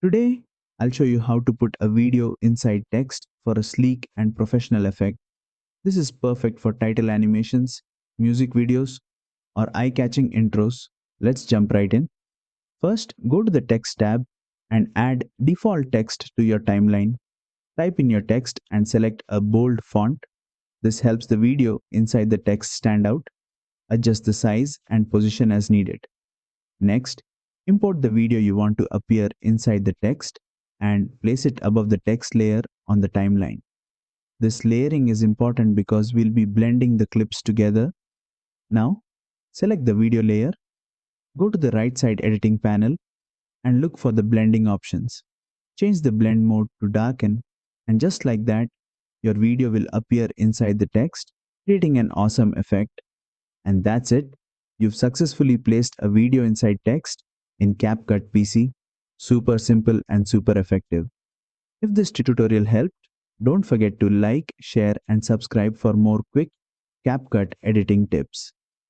Today, I'll show you how to put a video inside text for a sleek and professional effect. This is perfect for title animations, music videos, or eye-catching intros. Let's jump right in. First, go to the Text tab and add default text to your timeline. Type in your text and select a bold font. This helps the video inside the text stand out. Adjust the size and position as needed. Next, import the video you want to appear inside the text and place it above the text layer on the timeline. This layering is important because we'll be blending the clips together. Now, select the video layer, go to the right side editing panel and look for the blending options. Change the blend mode to darken, and just like that, your video will appear inside the text, creating an awesome effect. And that's it. You've successfully placed a video inside text in CapCut PC. Super simple and super effective. If this tutorial helped, don't forget to like, share, and subscribe for more quick CapCut editing tips.